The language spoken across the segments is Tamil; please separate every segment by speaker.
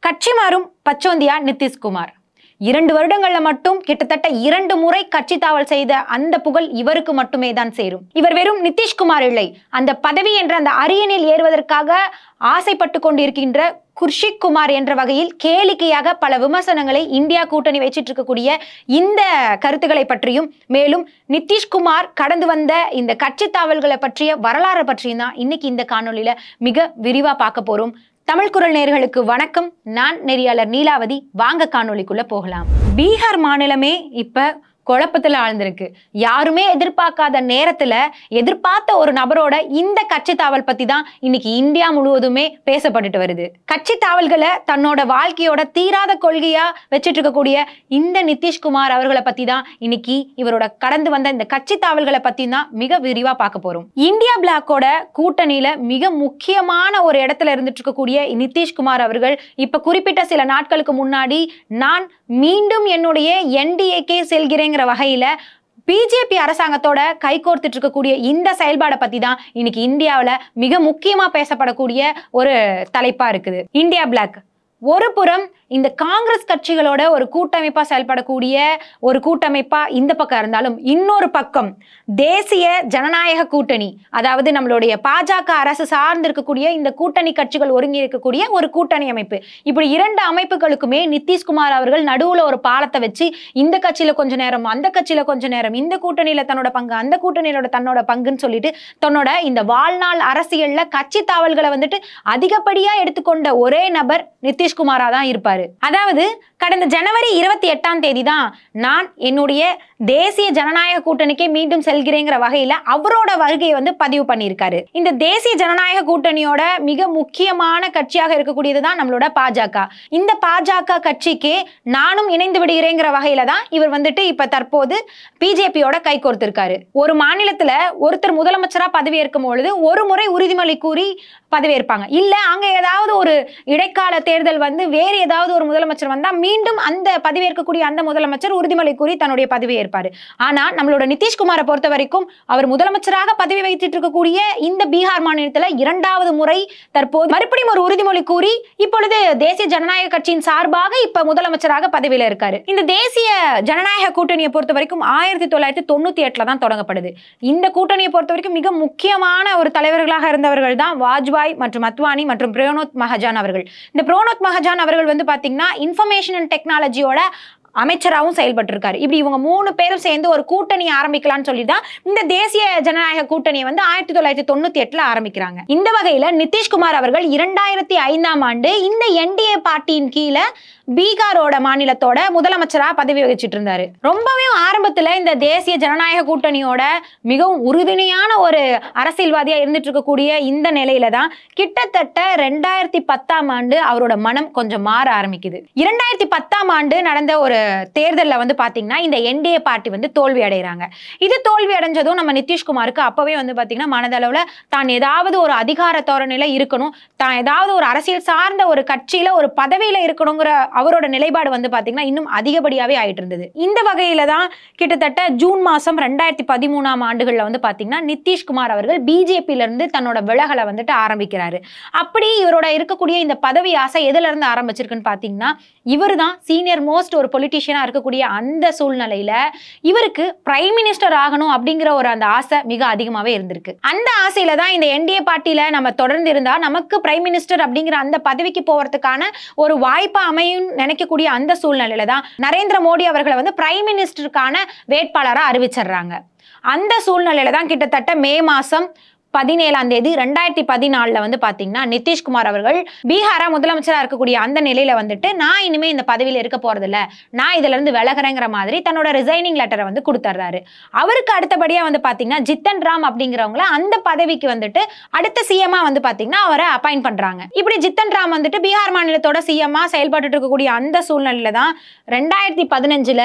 Speaker 1: கட்சி மாறும் பச்சோந்தியா நிதிஷ்குமார் 2 வருடங்கள்ல மட்டும் கிட்டத்தட்ட 2 முறை கட்சி தாவல் செய்த அந்த புகழ் இவருக்கு மட்டுமே தான் சேரும். இவர் வெறும் நிதிஷ்குமார் இல்லை, அந்த பதவி என்ற அந்த அரியணையில் ஏறுவதற்காக ஆசைப்பட்டு கொண்டிருக்கின்ற குர்ஷிக் குமார் என்ற வகையில் கேளிக்கையாக பல விமர்சனங்களை இந்தியா கூட்டணி வச்சிட்டு இருக்கக்கூடிய இந்த கருத்துக்களை பற்றியும், மேலும் நிதிஷ்குமார் கடந்து வந்த இந்த கட்சி தாவல்களை பற்றிய வரலாறு பற்றியும் தான் இன்னைக்கு இந்த காணொலியில மிக விரிவா பார்க்க போறோம். தமிழ் குரல் நேயர்களுக்கு வணக்கம். நான் நெறியாளர் நீலாவதி. வாங்க காணொலிக்குள்ள போகலாம். பீகார் மாநிலமே இப்ப குழப்பத்துல ஆழ்ந்திருக்கு. யாருமே எதிர்பார்க்காத நேரத்துல எதிர்பார்த்த ஒரு நபரோட இந்த கட்சி தாவல் பத்தி தான் இன்னைக்கு இந்தியா முழுவதுமே பேசப்பட்டுட்டு வருது. கட்சி தாவல்களை தன்னோட வாழ்க்கையோட தீராத கொள்கையா வச்சிட்டு இருக்கக்கூடிய இந்த நிதிஷ்குமார் அவர்களை பத்தி தான் இன்னைக்கு இவரோட கடந்து வந்த இந்த கட்சி தாவல்களை பத்தி தான் மிக விரிவா பார்க்க போறோம். இந்தியா பிளாக்கோட கூட்டணியில மிக முக்கியமான ஒரு இடத்துல இருந்துட்டு இருக்கக்கூடிய நிதிஷ்குமார் அவர்கள் இப்ப குறிப்பிட்ட சில நாட்களுக்கு முன்னாடி நான் மீண்டும் என்னுடைய என்டிஏக்கே செல்கிறேன் வகையில பிஜேபி அரசாங்கத்தோட கைகோர்த்துட்டு இருக்கக்கூடிய இந்த செயல்பாடை பத்தி தான் இன்னைக்கு இந்தியாவில் மிக முக்கியமா பேசப்படக்கூடிய ஒரு தலைப்பா இருக்குது. இந்தியா பிளாக் ஒரு புறம் இந்த காங்கிரஸ் கட்சிகளோட ஒரு கூட்டமைப்பா செயல்படக்கூடிய ஒரு கூட்டமைப்பா இந்த பக்கம் இருந்தாலும், இன்னொரு பக்கம் தேசிய ஜனநாயக கூட்டணி, அதாவது நம்மளுடைய பாஜக அரசு சார்ந்து இருக்கக்கூடிய இந்த கூட்டணி கட்சிகள் ஒருங்கி இருக்கக்கூடிய ஒரு கூட்டணி அமைப்பு. இப்படி 2 அமைப்புகளுக்குமே நிதிஷ்குமார் அவர்கள் நடுவுல ஒரு பாலத்தை வச்சு இந்த கட்சியில கொஞ்ச நேரம், அந்த கட்சியில கொஞ்ச நேரம், இந்த கூட்டணியில தன்னோட பங்கு, அந்த கூட்டணியில தன்னோட பங்குன்னு சொல்லிட்டு தன்னோட இந்த வாழ்நாள் அரசியல்ல கட்சி தாவல்களை வந்துட்டு அதிகப்படியா எடுத்துக்கொண்ட ஒரே நபர் நிதிஷ்குமாரா தான் இருப்பாரு. அதாவது கடந்த ஜனவரி 28ஆம் தேதி தான் நான் என்னுடைய தேசிய ஜனநாயக கூட்டணிக்கே மீண்டும் செல்கிறேங்கிற வகையில அவரோட வருகையை வந்து பதிவு பண்ணியிருக்காரு. இந்த தேசிய ஜனநாயக கூட்டணியோட மிக முக்கியமான கட்சியாக இருக்கக்கூடியதுதான் நம்மளோட பாஜக. இந்த பாஜக கட்சிக்கு நானும் இணைந்து விடுகிறேங்கிற வகையில தான் இவர் வந்துட்டு இப்ப தற்போது பிஜேபியோட கை கோர்த்திருக்காரு. ஒரு மாநிலத்துல ஒருத்தர் முதலமைச்சரா பதவியேற்கும் பொழுது ஒரு முறை உறுதிமொழி கூறி பதவியேற்பாங்க. இல்ல அங்க ஏதாவது ஒரு இடைக்கால தேர்தல் வந்து வேறு ஏதாவது ஒரு முதலமைச்சர் வந்தா மீண்டும் அந்த பதவியேற்கக்கூடிய அந்த முதலமைச்சர் உறுதிமொழி கூறி தன்னுடைய பதவியை ஏற்பாரு. ஆனா நம்மளோட நிதிஷ்குமாரை பொறுத்த வரைக்கும் அவர் முதலமைச்சராக பதவி வைத்துட்டு இருக்கக்கூடிய இந்த பீகார் மாநிலத்துல 2வது முறை தற்போது மறுபடியும் ஒரு உறுதிமொழி கூறி இப்பொழுது தேசிய ஜனநாயக கட்சியின் சார்பாக இப்ப முதலமைச்சராக பதவியில இருக்காரு. இந்த தேசிய ஜனநாயக கூட்டணியை பொறுத்த வரைக்கும் 1998 தான் தொடங்கப்படுது. இந்த கூட்டணியை பொறுத்த வரைக்கும் மிக முக்கியமான ஒரு தலைவர்களாக இருந்தவர்கள் தான் வாஜ்பாய் மற்றும் அத்வானி மற்றும் பிரணோத் மகாஜன் அவர்கள். இந்த பிரணோத் மகாஜன் அவர்கள் வந்து பாத்தீங்கன்னா இன்ஃபர்மேஷன் அண்ட் டெக்னாலஜியோட அமைச்சராகவும் செயல்பட்டு இருக்காரு. இப்படி இவங்க 3 பேரும் சேர்ந்து ஒரு கூட்டணி ஆரம்பிக்கலாம்னு சொல்லிதான் இந்த தேசிய ஜனநாயக கூட்டணியை வந்து 1998 ஆரம்பிக்கிறாங்க. இந்த வகையில நிதிஷ்குமார் அவர்கள் 2005ஆம் ஆண்டு இந்த என்டிஏ பார்ட்டியின் கீழே பீகாரோட மாநிலத்தோட முதலமைச்சரா பதவி வகிச்சிட்டு இருந்தாரு. ரொம்பவே ஆரம்பத்துல இந்த தேசிய ஜனநாயக கூட்டணியோட மிகவும் உறுதுணையான ஒரு அரசியல்வாதியா இருந்துட்டு இருக்கக்கூடிய இந்த நிலையில தான் கிட்டத்தட்ட 2010ஆம் ஆண்டு அவரோட மனம் கொஞ்சம் மாற ஆரம்பிக்குது. 2010ஆம் ஆண்டு நடந்த ஒரு தேர்தல்ல வந்து பாத்தீங்கன்னா இந்த என்டிஏ பார்ட்டி வந்து தோல்வி அடைகிறாங்க. இது தோல்வி அடைஞ்சதும் நம்ம நிதிஷ்குமாருக்கு அப்பவே வந்து பாத்தீங்கன்னா மனதளவுல தான் ஏதாவது ஒரு அதிகார தோரணையில இருக்கணும், தான் ஏதாவது ஒரு அரசியல் சார்ந்த ஒரு கட்சியில ஒரு பதவியில இருக்கணுங்கிற அவரோட நிலைப்பாடு வந்து பாத்தீங்கன்னா இன்னும் அதிகப்படியாவே ஆயிட்டு இருந்தது. இந்த வகையில தான் கிட்டத்தட்ட ஜூன் மாசம் 2013ஆம் ஆண்டுகள்ல வந்து பாத்தீங்கன்னா நிதிஷ்குமார் அவர்கள் பிஜேபியில இருந்து தன்னோட விலகலை வந்துட்டு ஆரம்பிக்கிறாரு. அப்படி இவரோட இருக்கக்கூடிய இந்த பதவி ஆசை எதுல இருந்து ஆரம்பிச்சிருக்குன்னு பாத்தீங்கன்னா, இவர் தான் சீனியர் மோஸ்ட் ஒரு பொலிட்டிஷியனா இருக்கக்கூடிய அந்த சூழ்நிலையில இவருக்கு பிரைம் மினிஸ்டர் ஆகணும் அப்படிங்கிற ஒரு அந்த ஆசை மிக அதிகமாவே இருந்திருக்கு. அந்த ஆசையில தான் இந்த என்டிஏ பார்ட்டியில நம்ம தொடர்ந்து இருந்தா நமக்கு பிரைம் மினிஸ்டர் அப்படிங்கிற அந்த பதவிக்கு போறதுக்கான ஒரு வாய்ப்பா அமையும் நினைக்கக்கூடிய அந்த சூழ்நிலையில தான் நரேந்திர மோடி அவர்களை வந்து பிரைம் மினிஸ்டருக்கான வேட்பாளரா அறிவிச்சிடுறாங்க. அந்த சூழ்நிலையில தான் கிட்டத்தட்ட மே மாசம் 17ஆம் தேதி 2014 வந்து பாத்தீங்கன்னா நிதிஷ்குமார் அவர்கள் பீகாரா முதலமைச்சரா இருக்கக்கூடிய அந்த நிலையில வந்துட்டு நான் இனிமே இந்த பதவியில இருக்க போறது இல்ல, நான் இதுல இருந்து விலகிறேங்கிற மாதிரி தன்னோட ரிசைனிங் லெட்டரை வந்து கொடுத்துறாரு. அவருக்கு அடுத்தபடியா வந்து பாத்தீங்கன்னா ஜித்தன் ராம் அப்படிங்கிறவங்கள அந்த பதவிக்கு வந்துட்டு அடுத்த சிஎம்மா வந்து பாத்தீங்கன்னா அவரை அப்பாயிண்ட் பண்றாங்க. இப்படி ஜித்தன் ராம் வந்துட்டு பீகார் மாநிலத்தோட சிஎம்மா செயல்பட்டு இருக்கக்கூடிய அந்த சூழ்நிலையில தான் 2015ல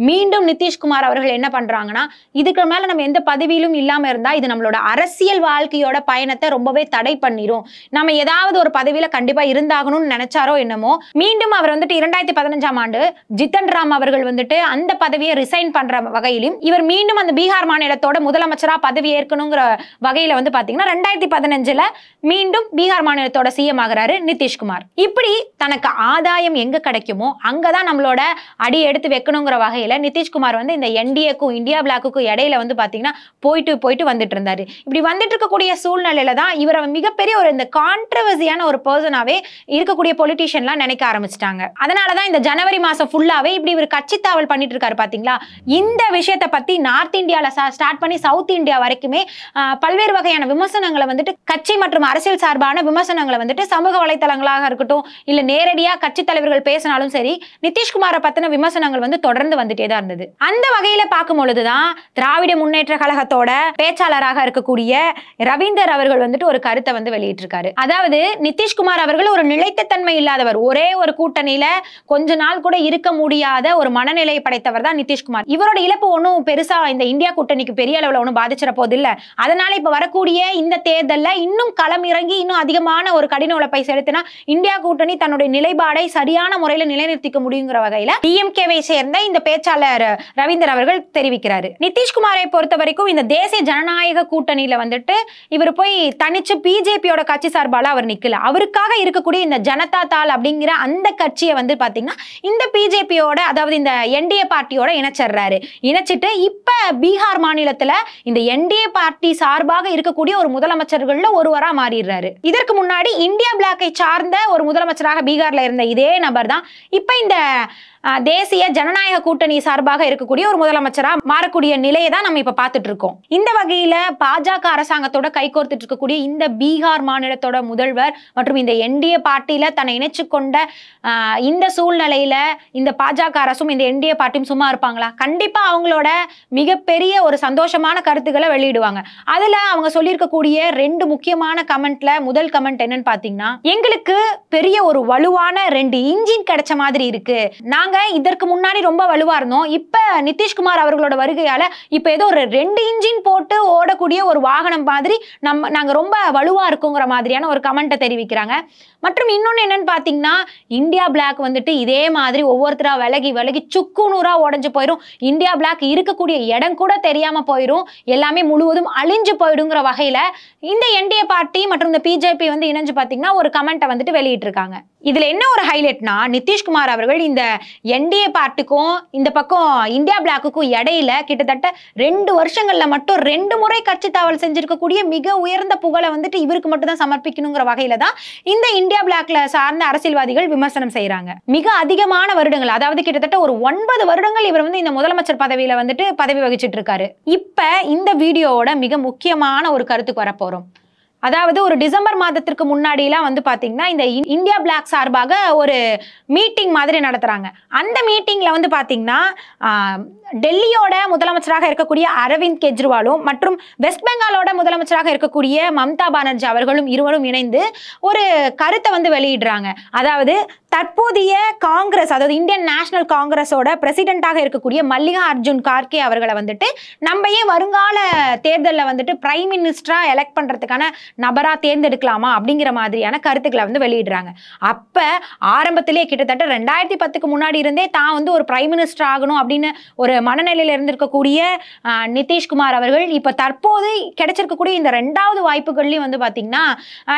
Speaker 1: மீண்டும் நிதிஷ்குமார் அவர்கள் என்ன பண்றாங்கன்னா, இதுக்கு மேல நம்ம எந்த பதவியிலும் இல்லாம இருந்தா இது நம்மளோட அரசியல் வாழ்க்கையோட பயணத்தை ரொம்பவே தடை பண்ணிரும். நம்ம ஏதாவது ஒரு பதவியில கண்டிப்பா இருந்தாகணும்னு நினைச்சாரோ என்னமோ, மீண்டும் அவர் வந்துட்டு 2015ஆம் ஆண்டு ஜித்தன் ராம் அவர்கள் வந்துட்டு அந்த பதவியை ரிசைன் பண்ற வகையிலும் இவர் மீண்டும் அந்த பீகார் மாநிலத்தோட முதலமைச்சரா பதவி ஏற்கணுங்கிற வகையில வந்து பாத்தீங்கன்னா 2015ல மீண்டும் பீகார் மாநிலத்தோட சிஎம் ஆகிறாரு நிதிஷ்குமார். இப்படி தனக்கு ஆதாயம் எங்க கிடைக்குமோ அங்கதான் நம்மளோட அடி எடுத்து வைக்கணுங்கிற வகையில நிதிஷ்குமார் வந்து இந்த என்டிஏக்கும் இந்தியா பிளாக்குக்கும் இடையில வந்து பாத்தீங்கன்னா போயிட்டு வந்துட்டு இருந்தாரு. இப்படி வந்துட்டு இருக்கக்கூடிய சூழ்நிலையில தான் இவரை மிகப்பெரிய ஒரு இந்த கான்ட்ரவர்சியான ஒரு பர்சனாவே இருக்கக்கூடிய பொலிட்டீஷியன்லாம் நினைக்க ஆரம்பிச்சிட்டாங்க. அதனாலதான் இந்த ஜனவரி மாசம் ஃபுல்லாவே இப்படி இவர் கட்சி தாவல் பண்ணிட்டு இருக்காரு பாத்தீங்களா. இந்த விஷயத்தை பத்தி நார்த் இந்தியால ஸ்டார்ட் பண்ணி சவுத் இந்தியா வரைக்குமே பல்வேறு வகையான விமர்சனங்களை வந்துட்டு கட்சி மற்றும் அரசியல் சார்பான விமர்சனங்களை வந்துட்டு சமூக வலைத்தளங்களாக இருக்கட்டும் இல்ல நேரடியா கட்சி தலைவர்கள் பேசினாலும் சரி நிதிஷ்குமாரை பத்தின விமர்சனங்கள் வந்து தொடர்ந்து வந்துட்டே தான் இருந்தது. அந்த வகையில பார்க்கும் பொழுதுதான் திராவிட முன்னேற்ற கழகத்தோட பேச்சாளராக இருக்கக்கூடிய ரவீந்தர் அவர்கள் வந்துட்டு ஒரு கருத்தை வந்து வெளியிட்டிருக்காரு. அதாவது நிதிஷ்குமார் அவர்கள் ஒரு நிலைத்த தன்மை இல்லாதவர், ஒரே ஒரு கூட்டணியில கொஞ்ச நாள் கூட இருக்க முடியாத ஒரு மனநிலை படைத்தவர் தான் நிதிஷ்குமார். இவரோட இழப்பு ஒன்றும் பெருசா இந்த இந்தியா கூட்டணிக்கு பெரிய அளவுல ஒன்றும் பாதிச்சிட போது இல்ல. அதனால இப்ப வரக்கூடிய இந்த தேர்தல்ல இன்னும் களம் இறங்கி இன்னும் அதிகமான ஒரு கடின உழைப்பை செலுத்தினா இந்தியா கூட்டணி தன்னுடைய நிலைப்பாடை சரியான முறையில் நிலைநிறுத்திக்க முடியுங்கிற வகையில டிஎம்கேவை சேர்ந்த இந்த பேச்சாளர் ரவீந்தர் அவர்கள் தெரிவிக்கிறாரு. நிதிஷ்குமாரை பொறுத்த வரைக்கும் இந்த தேசிய ஜனநாயக கூட்டணியில வந்துட்டு இவர் போய் தனிச்சு பிஜேபியோட கட்சி சார்பால அவர் நிக்கல. அவருக்காக இருக்கக்கூடிய இந்த ஜனதா தாள் அப்படிங்கிற அந்த கட்சியை வந்து பாத்தீங்கன்னா இந்த பிஜேபியோட அதாவது இந்த என்டிஏ பார்ட்டியோட இணைச்சிடுறாரு. இணைச்சிட்டு இப்ப பீகார் மாநிலத்துல இந்த என்டிஏ பார்ட்டி சார்பாக இருக்கக்கூடிய ஒரு முதலமைச்சர்கள்ல ஒருவரா மாறிடுறாரு. இதற்கு முன்னாடி இந்தியா பிளாக்கை சார்ந்த ஒரு முதலமைச்சராக பீகார்ல இருந்த இதே நபர் தான் இப்ப இந்த தேசிய ஜனநாயக கூட்டணி சார்பாக இருக்கக்கூடிய ஒரு முதலமைச்சரா மாறக்கூடிய நிலையை தான் நம்ம இப்ப பார்த்துட்டு இருக்கோம். இந்த வகையில பாஜக அரசாங்கத்தோட கைகோர்த்துட்டு இருக்கக்கூடிய இந்த பீகார் மாநிலத்தோட முதல்வர் மற்றும் இந்த என்டிஏ பார்ட்டியில தன்னை இணைச்சு கொண்ட இந்த சூழ்நிலையில இந்த பாஜக அரசும் இந்த என்டிஏ பார்ட்டியும் சும்மா இருப்பாங்களா? கண்டிப்பா அவங்களோட மிகப்பெரிய ஒரு சந்தோஷமான கருத்துக்களை வெளியிடுவாங்க. அதுல அவங்க சொல்லியிருக்கக்கூடிய 2 முக்கியமான கமெண்ட்ல முதல் கமெண்ட் என்னன்னு பாத்தீங்கன்னா, எங்களுக்கு பெரிய ஒரு வலுவான 2 இன்ஜின் கிடைச்ச மாதிரி இருக்கு. நாங்க இதற்கு முன்னாடி ரொம்ப வலுவா இருந்தோம். இப்ப நிதிஷ்குமார் அவர்களோட வருகையால இப்ப ஏதோ ஒரு 2 இன்ஜின் போட்டு ஓடக்கூடிய ஒரு வாகனம் மாதிரி நாங்க ரொம்ப வலுவா இருக்குங்கிற மாதிரியான ஒரு கமெண்ட்டை தெரிவிக்கிறாங்க. மற்றும் இன்னொன்னு என்னன்னு பாத்தீங்கன்னா, இந்தியா பிளாக் வந்துட்டு இதே மாதிரி ஒவ்வொருத்தரா விலகி சுக்கு நூறா உடஞ்சு போயிடும். இந்தியா பிளாக் இருக்கக்கூடிய இடம் கூட தெரியாம போயிடும். எல்லாமே முழுவதும் அழிஞ்சு போயிடுங்கிற வகையில இந்த என்டிஏ பார்ட்டி மற்றும் இந்த பிஜேபி வந்து இணைஞ்சு பாத்தீங்கன்னா ஒரு கமெண்ட்டை வந்துட்டு வெளியிட்டு இருக்காங்க. இதுல என்ன ஒரு ஹைலைட்னா, நிதிஷ்குமார் அவர்கள் இந்த என்டிஏ பார்ட்டிக்கும் இந்த பக்கம் இந்தியா பிளாக்குக்கும் இடையில கிட்டத்தட்ட 2 வருஷங்கள்ல மட்டும் 2 முறை கட்சி தாவல் செஞ்சிருக்கக்கூடிய மிக உயர்ந்த புகழை வந்துட்டு இவருக்கு மட்டும் தான் சமர்ப்பிக்கணுங்கிற வகையில தான் இந்த இந்தியா பிளாக்ல சார்ந்த அரசியல்வாதிகள் விமர்சனம் செய்யறாங்க. மிக அதிகமான வருடங்கள், அதாவது கிட்டத்தட்ட ஒரு 9 வருடங்கள் இவர் வந்து இந்த முதலமைச்சர் பதவியில வந்துட்டு பதவி வகிச்சிட்டு இருக்காரு. இப்ப இந்த வீடியோவோட மிக முக்கியமான ஒரு கருத்துக்கு வரப்போறோம். அதாவது ஒரு டிசம்பர் மாதத்திற்கு முன்னாடிலாம் வந்து பாத்தீங்கன்னா இந்த இந்தியா பிளாக் சார்பாக ஒரு மீட்டிங் மாதிரி நடத்துறாங்க. அந்த மீட்டிங்ல வந்து பாத்தீங்கன்னா டெல்லியோட முதலமைச்சராக இருக்கக்கூடிய அரவிந்த் கெஜ்ரிவாலும் மற்றும் வெஸ்ட் பெங்காலோட முதலமைச்சராக இருக்கக்கூடிய மம்தா பானர்ஜி அவர்களும் இருவரும் இணைந்து ஒரு கருத்தை வந்து வெளியிடுறாங்க. அதாவது தற்போதைய காங்கிரஸ், அதாவது இந்தியன் நேஷனல் காங்கிரஸோட பிரசிடென்ட்டாக இருக்கக்கூடிய மல்லிகா அர்ஜுன் கார்கே அவர்களை வந்துட்டு நம்ம ஏன் வருங்கால தேர்தலில் வந்துட்டு பிரைம் மினிஸ்டரா எலெக்ட் பண்றதுக்கான நபரா தேர்ந்தெடுக்கலாமா அப்படிங்கிற மாதிரியான கருத்துக்களை வந்து வெளியிடுறாங்க. அப்ப ஆரம்பத்திலே கிட்டத்தட்ட 2010க்கு முன்னாடி இருந்தே தான் வந்து ஒரு பிரைம் மினிஸ்டர் ஆகணும் அப்படின்னு ஒரு மனநிலையில இருந்திருக்கக்கூடிய நிதிஷ்குமார் அவர்கள் இப்ப தற்போது கிடைச்சிருக்கக்கூடிய இந்த 2வது வாய்ப்புகள்லயும் வந்து பாத்தீங்கன்னா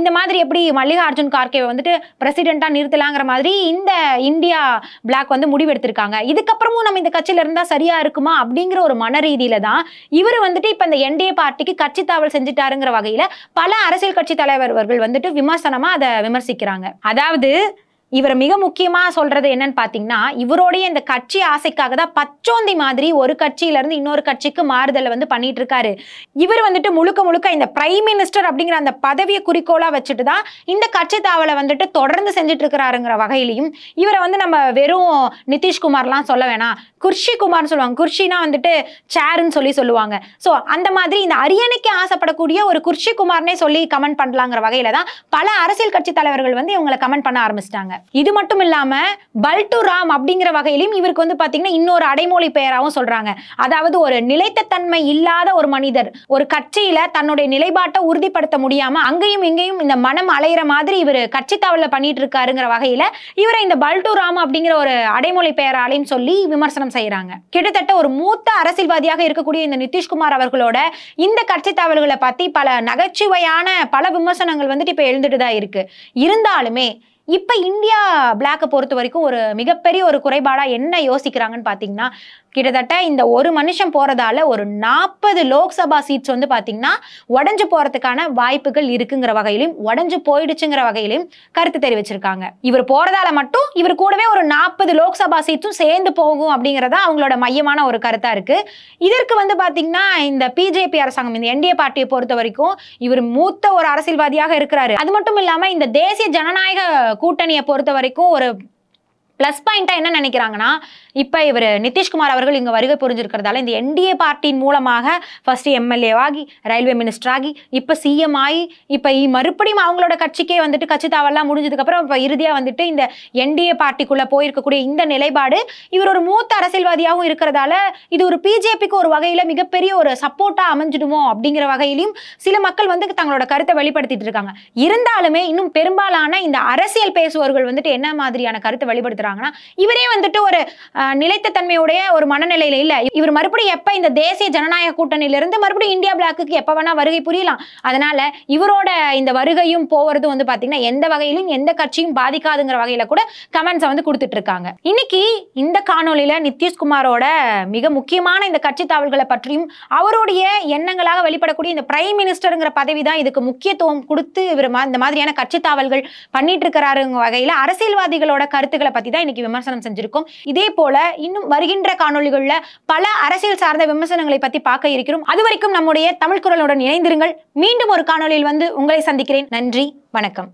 Speaker 1: இந்த மாதிரி எப்படி மல்லிகா அர்ஜுன் கார்கேவை வந்துட்டு பிரசிடென்ட்டா நிறுத்தலாங்கிற மாதிரி இந்த இந்தியா பிளாக் வந்து முடிவெடுத்திருக்காங்க. இதுக்கப்புறமும் நம்ம இந்த கட்சியில இருந்தா சரியா இருக்குமா அப்படிங்கிற ஒரு மன ரீதியில தான் இவர் வந்துட்டு இப்ப இந்த என்டிஏ பார்ட்டிக்கு கட்சி தாவல் செஞ்சுட்டாருங்கிற வகையில பல அரசியல் கட்சி தலைவர்கள் வந்துட்டு விமர்சனமா அதை விமர்சிக்கிறாங்க. அதாவது இவர் மிக முக்கியமா சொல்றது என்னன்னு பாத்தீங்கன்னா, இவருடைய இந்த கட்சி ஆசைக்காக தான் பச்சோந்தி மாதிரி ஒரு கட்சியில இருந்து இன்னொரு கட்சிக்கு மாறுதல் வந்து பண்ணிட்டு இருக்காரு. இவர் வந்துட்டு முழுக்க இந்த பிரைம் மினிஸ்டர் அப்படிங்கிற அந்த பதவியை குறிக்கோளா வச்சுட்டு தான் இந்த கட்சி தாவலை வந்துட்டு தொடர்ந்து செஞ்சுட்டு இருக்கிறாருங்கிற வகையிலையும் இவரை வந்து நம்ம வெறும் நிதிஷ்குமார்லாம் சொல்ல வேணாம், குர்ஷி குமார்னு சொல்லுவாங்க. குர்ஷினா வந்துட்டு சேர்ன்னு சொல்லுவாங்க. ஸோ அந்த மாதிரி இந்த அரியணைக்கு ஆசைப்படக்கூடிய ஒரு குர்ஷி குமார்னே சொல்லி கமெண்ட் பண்ணலாங்கிற வகையில தான் பல அரசியல் கட்சி தலைவர்கள் வந்து இவங்களை கமெண்ட் பண்ண ஆரம்பிச்சிட்டாங்க. இது மட்டும் இல்லாம பல்டு ராம் அப்படிங்கிற வகையிலும் இவருக்கு வந்து பாத்தீங்கன்னா இன்னொரு அடைமொழி பெயராகவும் சொல்றாங்க. அதாவது ஒரு நிலைத்த தன்மை இல்லாத ஒரு மனிதர், ஒரு கட்சியில தன்னுடைய நிலைப்பாட்டை உறுதிப்படுத்த முடியாம அங்கேயும் இங்கேயும் இந்த மனம் அலையிற மாதிரி இவர் கட்சி தாவல பண்ணிட்டு இருக்காருங்கிற வகையில இவரை இந்த பல்டு ராம் அப்படிங்கிற ஒரு அடைமொழி பெயராலையும் சொல்லி விமர்சனம் செய்யறாங்க. கிட்டத்தட்ட ஒரு மூத்த அரசியல்வாதியாக இருக்கக்கூடிய இந்த நிதிஷ்குமார் அவர்களோட இந்த கட்சி தாவல்களை பத்தி பல நகைச்சுவையான பல விமர்சனங்கள் வந்துட்டு இப்ப எழுந்துட்டு தான் இருக்கு. இருந்தாலுமே இப்ப இந்தியா பிளாக்கை பொறுத்த வரைக்கும் ஒரு மிகப்பெரிய ஒரு குறைபாடா என்ன யோசிக்கிறாங்கன்னு பாத்தீங்கன்னா, கிட்டத்தட்ட இந்த ஒரு மனுஷன் போறதால ஒரு 40 லோக்சபா சீட்ஸ் வந்து பாத்தீங்கன்னா உடஞ்சு போறதுக்கான வாய்ப்புகள் இருக்குங்கிற வகையிலும் உடஞ்சு போயிடுச்சுங்கிற வகையிலும் கருத்து தெரிவிச்சிருக்காங்க. இவர் போறதால மட்டும் இவர் கூடவே ஒரு 40 லோக்சபா சீட்ஸும் சேர்ந்து போகும் அப்படிங்கறத அவங்களோட மையமான ஒரு கருத்தா இருக்கு. இதற்கு வந்து பாத்தீங்கன்னா இந்த பிஜேபி அரசாங்கம், இந்த என்டிஏ பார்ட்டியை பொறுத்த வரைக்கும் இவர் மூத்த ஒரு அரசியல்வாதியாக இருக்கிறாரு. அது மட்டும் இல்லாம இந்த தேசிய ஜனநாயக கூட்டணியை பொறுத்த வரைக்கும் ஒரு பிளஸ் பாயிண்டா என்ன நினைக்கிறாங்கன்னா, இப்ப இவர் நிதிஷ்குமார் அவர்கள் இங்க வருகை புரிஞ்சிருக்கிறதால இந்த என்டிஏ பார்ட்டியின் மூலமாக ஃபர்ஸ்ட் எம்எல்ஏ ஆகி, ரயில்வே மினிஸ்டர் ஆகி, இப்ப சிஎம் ஆகி, இப்ப மறுபடியும் அவங்களோட கட்சிக்கே வந்துட்டு கட்சி தாவல்லாம் முடிஞ்சதுக்கு அப்புறம் இப்ப இறுதியா வந்துட்டு இந்த என்டிஏ பார்ட்டிக்குள்ள போயிருக்கக்கூடிய இந்த நிலைப்பாடு இவர் ஒரு மூத்த அரசியல்வாதியாகவும் இருக்கிறதால இது ஒரு பிஜேபிக்கு ஒரு வகையில மிகப்பெரிய ஒரு சப்போர்ட்டா அமைஞ்சிடுமோ அப்படிங்கிற வகையிலும் சில மக்கள் வந்து தங்களோட கருத்தை வெளிப்படுத்திட்டு இருக்காங்க. இருந்தாலுமே இன்னும் பெரும்பாலான இந்த அரசியல் பேசுபவர்கள் வந்துட்டு என்ன மாதிரியான கருத்தை வெளிப்படுத்துறாங்க, இவரே வந்துட்டு ஒரு நிலைத்த தன்மையுடைய ஒரு மனநிலையில இல்ல. இவர் மறுபடியும் எப்ப இந்த தேசிய ஜனநாயக கூட்டணியில இருந்து மறுபடியும் இந்தியா பிளாக்கு எப்ப வேணா வருகை புரியலாம். அதனால இவரோட இந்த வருகையும் போவதும் வந்து பாத்தீங்கன்னா எந்த வகையிலும் எந்த கட்சியும் பாதிக்காதுங்கிற வகையில கூட கமெண்ட்ஸ் வந்து கொடுத்துட்டு இருக்காங்க. இன்னைக்கு இந்த காணொலியில நிதிஷ்குமாரோட மிக முக்கியமான இந்த கட்சி தாவல்களை பற்றியும் அவருடைய எண்ணங்களாக வெளிப்படக்கூடிய இந்த பிரைம் மினிஸ்டருங்கிற பதவி தான் இதுக்கு முக்கியத்துவம் கொடுத்து இவர் இந்த மாதிரியான கட்சி தாவல்கள் பண்ணிட்டு இருக்கிறாருங்க வகையில அரசியல்வாதிகளோட கருத்துக்களை பத்தி இன்னைக்கு விமர்சனம் செஞ்சிருக்கோம். இதே போல இன்னும் வருகின்ற காணொளிகள்ல பல அரசியல் சார்ந்த விமர்சனங்களை பத்தி பார்க்க இருக்கிறோம். அதுவரைக்கும் நம்முடைய தமிழ் குரலுடன் இணைந்திருங்கள். மீண்டும் ஒரு காணொளியில் வந்து உங்களை சந்திக்கிறேன். நன்றி, வணக்கம்.